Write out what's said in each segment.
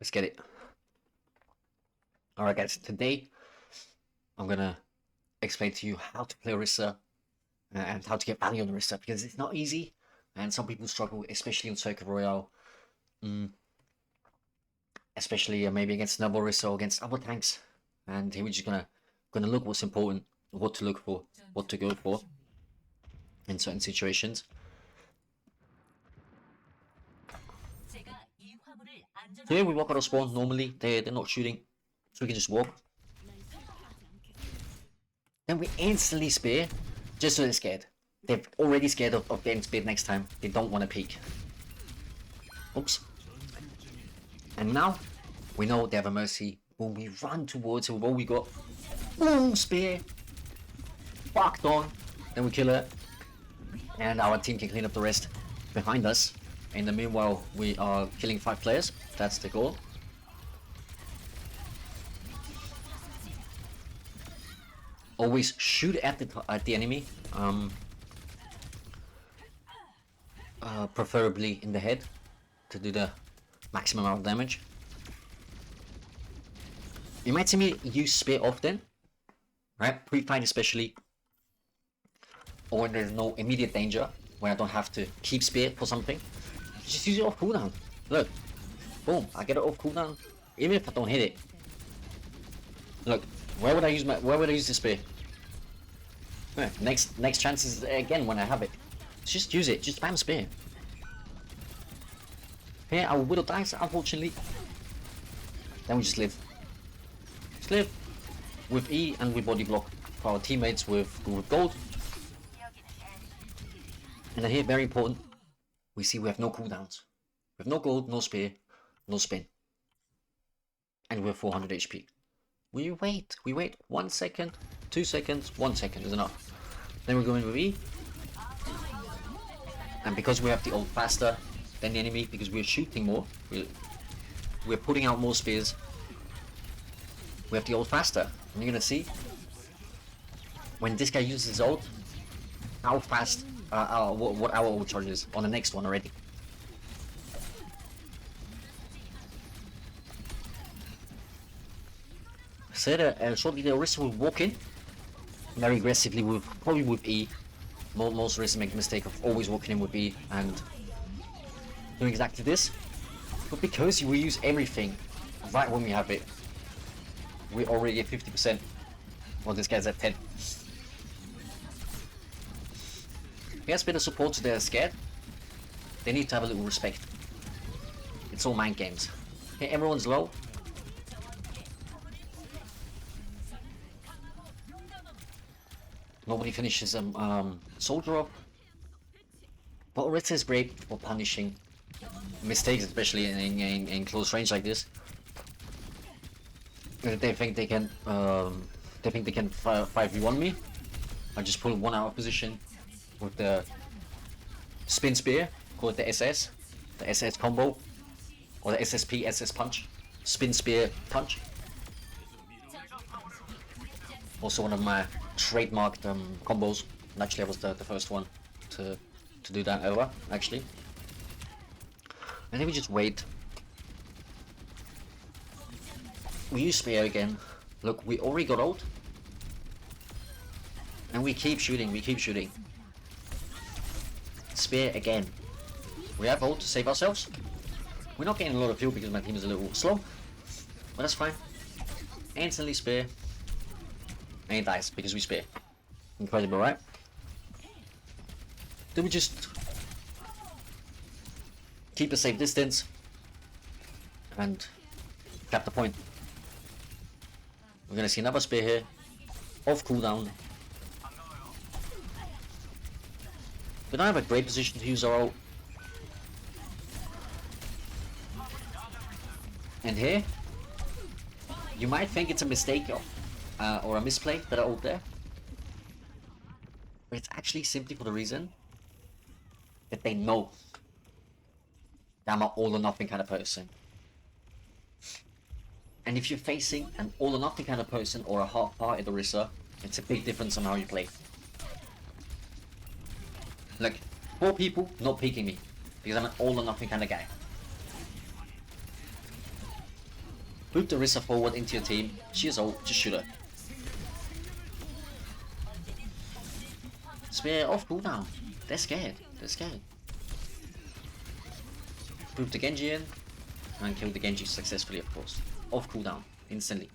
Let's get it. Alright guys, today I'm gonna explain to you how to play Orisa and how to get value on Orisa, because it's not easy and some people struggle, especially in Circuit Royale. Especially maybe against Noble Orisa or against other tanks. And here we're just gonna look what's important, what to look for, what to go for in certain situations. So here we walk out of spawn. Normally they're not shooting, so we can just walk. Then we instantly spear, just so they're scared. They're already scared of getting speared next time. They don't want to peek. Oops. And now we know they have a mercy. When we run towards it with all we got, boom, spear, fucked on. Then we kill it, and our team can clean up the rest behind us. In the meanwhile, we are killing 5 players. That's the goal. Always shoot at the enemy, preferably in the head to do the maximum amount of damage. You might see me use spear often, right? Pre-fight especially, or when there's no immediate danger, when I don't have to keep spear for something. Just use it off cooldown. Look, boom! I get it off cooldown, even if I don't hit it. Look, where would I use the spear? Next chance is again when I have it. Just use it. Just spam spear. Here our Widow dies, unfortunately. Then we just live. Just live with E and with body block for our teammates with gold. And then here, very important, we see we have no cooldowns. We have no gold, no spear, no spin. And we have 400 HP. We wait 1 second, 2 seconds, 1 second is enough. Then we go in with E. And because we have the ult faster than the enemy, because we're shooting more, we're putting out more spears, we have the ult faster. And you're gonna see, when this guy uses his ult, how fast, what our ult charge is on the next one already. So shortly the Orisa will walk in very aggressively probably with E. Most Orisa make the mistake of always walking in with E and doing exactly this. But because we use everything right when we have it, we're already at 50%. Well, this guy's at 10. He has a bit of support, so they're scared. They need to have a little respect. It's all mind games. Okay, everyone's low. Nobody finishes soldier off. But Orisa is great for punishing mistakes, especially in close range like this. They think they can 5v1 me. I just pull one out of position with the spin spear, call it the SS combo, or the SSP SS punch, spin spear punch. Also one of my trademarked combos, and actually I was the first one to do that ever, actually. And then we just wait. We use spear again. Look, we already got ult. And we keep shooting, Spear again. We have ult to save ourselves. We're not getting a lot of fuel because my team is a little slow, but that's fine. Instantly spear. And he dies because we spear. Incredible, right? Then we just keep a safe distance and cap the point. We're gonna see another spear here, off cooldown. We don't have a great position to use our ult. And here, you might think it's a mistake or a misplay that I ult there. But it's actually simply for the reason that they know that I'm an all or nothing kind of person. And if you're facing an all or nothing kind of person or a half-hearted Orisa, it's a big difference on how you play. Like, 4 people not peeking me, because I'm an all or nothing kind of guy. Put the Orisa forward into your team. She is old, just shoot her. Spear off cooldown. They're scared. They're scared. Put the Genji in. And kill the Genji successfully, of course. Off cooldown. Instantly.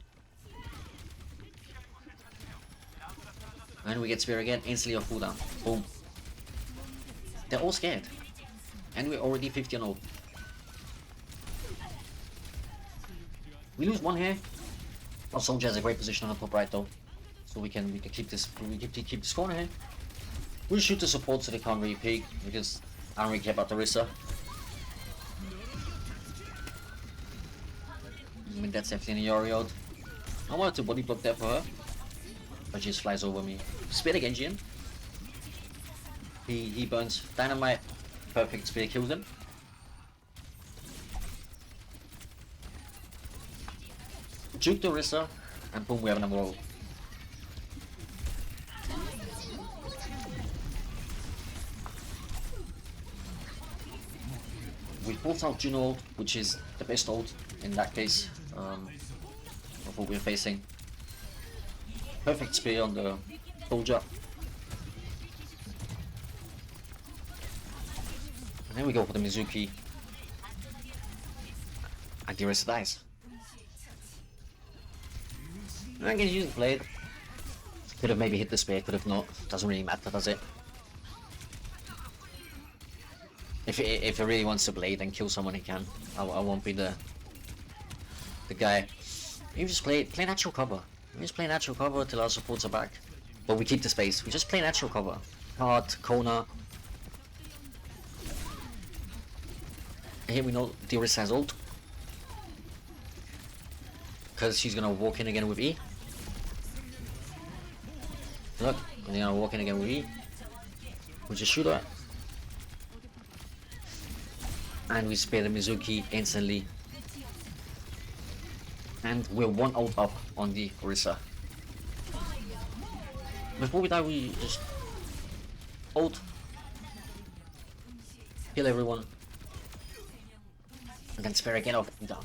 And we get Spear again. Instantly off cooldown. Boom. They're all scared. And we're already 50 and 0. We lose one here. Our soldier has a great position on the top right though. So we can keep this keep this corner here. We'll shoot the support so they can't really peek because I don't really care about the Orisa. I mean that's definitely an Yoriod. I wanted to body block there for her. But she just flies over me. Spear the Genji in. He burns dynamite. Perfect spear kills him. Juke the Orisa, and boom, we have another roll. We pulled out Juno ult, which is the best ult in that case of what we're facing. Perfect spear on the soldier. And then we go for the Mizuki. And the Orisa dies. I can use the blade. Could have maybe hit the spear, could have not. Doesn't really matter, does it? If it really wants to blade and kill someone, he can. I won't be the guy. You just play natural cover. We just play natural cover till our supports are back. But we keep the space. We just play natural cover. Card, Kona. Here we know the Orisa has ult. Because she's gonna walk in again with E. Look, they're gonna walk in again with E. We just shoot her. And we spare the Mizuki instantly. And we're one ult up on the Orisa. Before we die, we just ult. Kill everyone. And then spare again off and down.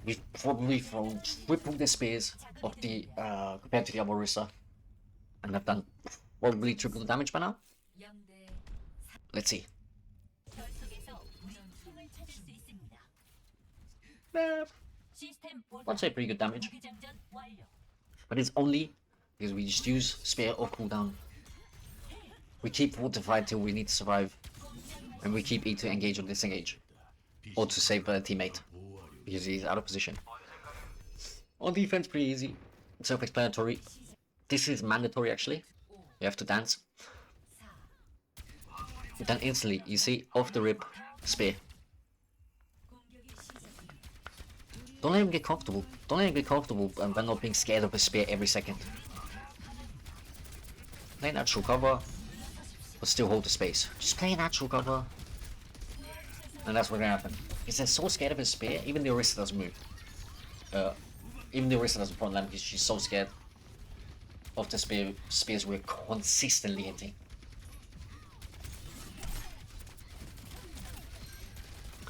We've probably thrown triple the spears of the compared to the other Orisa. And I've done probably triple the damage by now. Let's see. I'd say pretty good damage. But it's only because we just use spear or cooldown. We keep fortified till we need to survive. And we keep E to engage or disengage. Or to save a teammate. Because he's out of position. On defense, pretty easy. Self-explanatory. This is mandatory actually. You have to dance. Then instantly, you see, off the rip, spear. Don't let him get comfortable. Don't let him get comfortable by not being scared of a spear every second. Play natural cover, but still hold the space. Just play natural cover. And that's what's gonna happen. Because they're so scared of his spear, even the Orisa doesn't move. Even the Orisa doesn't front line because she's so scared of the spears we're consistently hitting.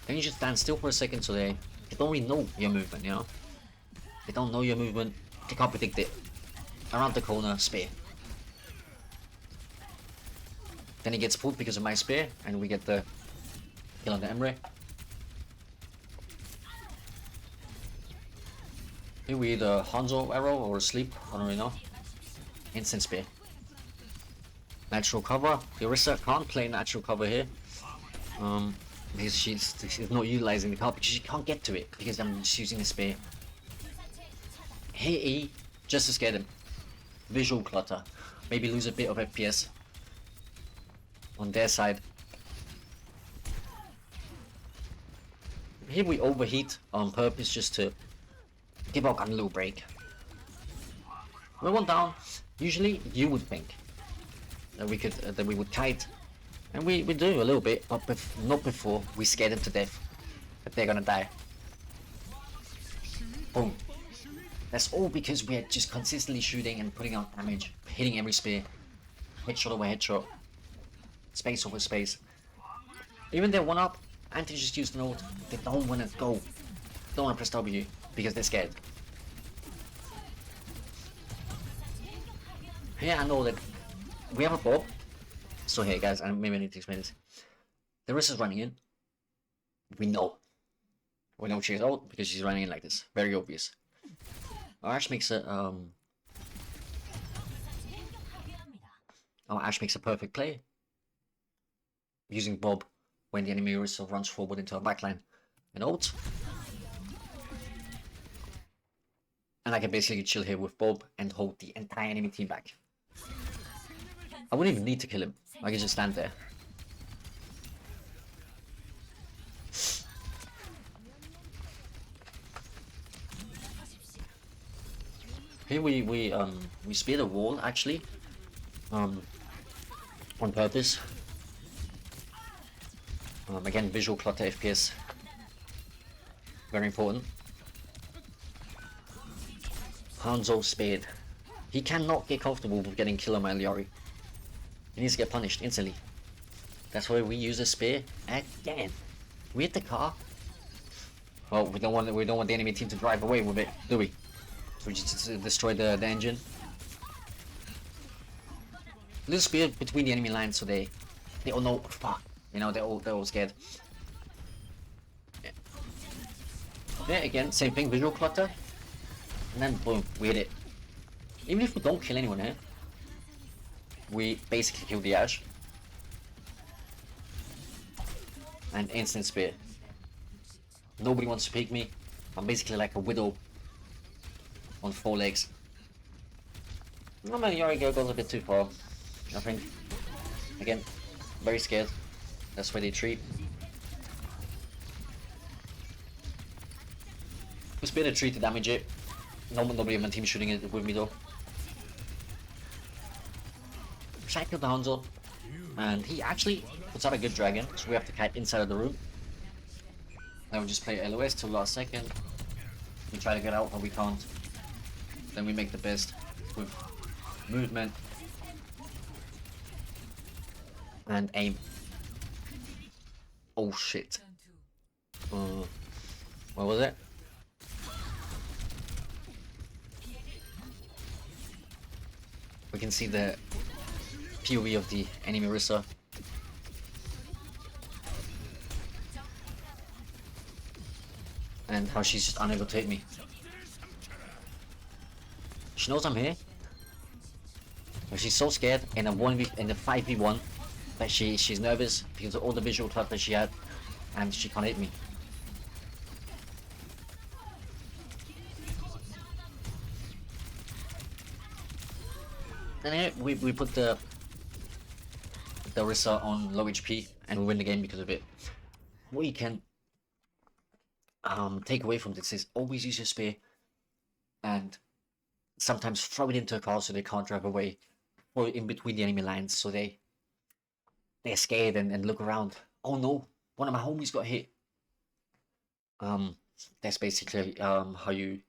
Then you just stand still for a second so they don't really know your movement, you know? They don't know your movement, they can't predict it. Around the corner, spear. Then he gets pulled because of my spear, and we get the kill on the Emre. Here we either Hanzo arrow or sleep, I don't really know. Instant spear. Natural cover. The Orisa can't play natural cover here. Because she's not utilizing the card because she can't get to it because I'm just using the spear. Hit E just to scare them. Visual clutter. Maybe lose a bit of FPS on their side. Here we overheat on purpose just to give our gun a little break. We're one down. Usually you would think that we would kite. And we do a little bit, but not before we scare them to death. That they're gonna die. Boom. That's all because we're just consistently shooting and putting out damage. Hitting every spear. Headshot over headshot. Space over space. Even they're one up, and they just used an ult. They don't wanna go. don't want to press W because they're scared. Here I know that we have a Bob. So here guys, maybe I need to explain this. The wrist is running in. We know she's out because she's running in like this. Very obvious. Ash makes a Ash makes a perfect play. Using Bob when the enemy wrist runs forward into a backline and ult. And I can basically chill here with Bob and hold the entire enemy team back. I wouldn't even need to kill him. I can just stand there. Here we spear the wall actually, on purpose. Again, visual clutter FPS, very important. Hanzo speared. He cannot get comfortable with getting killed by Liori. He needs to get punished instantly. That's why we use a spear again. We hit the car. Well, we don't want the enemy team to drive away with it, do we? So we just destroy the engine. Little spear between the enemy lines, so they all know. Fuck, you know, they're all scared. Yeah, again, same thing, visual clutter, and then boom, we hit it. Even if we don't kill anyone here, we basically kill the Ash. And instant spear. Nobody wants to pick me. I'm basically like a widow on 4 legs. No, man, Yari goes a bit too far, I think. Again, very scared. That's why they treat. We spear the tree to damage it. Nobody on my team shooting it with me though. Try to kill the Hanzo. And he actually puts out a good dragon, so we have to kite inside of the room. Then we just play LOS till last second. We try to get out, but we can't. Then we make the best with movement and aim. Oh shit. What was it? We can see the POV of the enemy Orisa. And how she's just unable to hit me. She knows I'm here. But she's so scared in a 5v1 that she's nervous because of all the visual clutter she had and she can't hit me. And here we put the Orisa on low HP and we win the game because of it. What you can take away from this is always use your spear and sometimes throw it into a car so they can't drive away, or in between the enemy lines so they're scared and look around. Oh no, one of my homies got hit. That's basically how you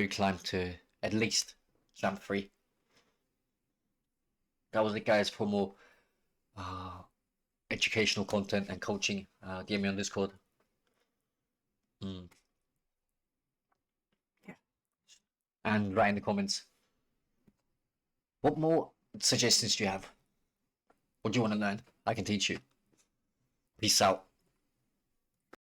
climb to at least jump 3. That was it guys for more educational content and coaching. DM me on Discord. Yeah. And write in the comments. What more suggestions do you have? What do you want to learn? I can teach you. Peace out.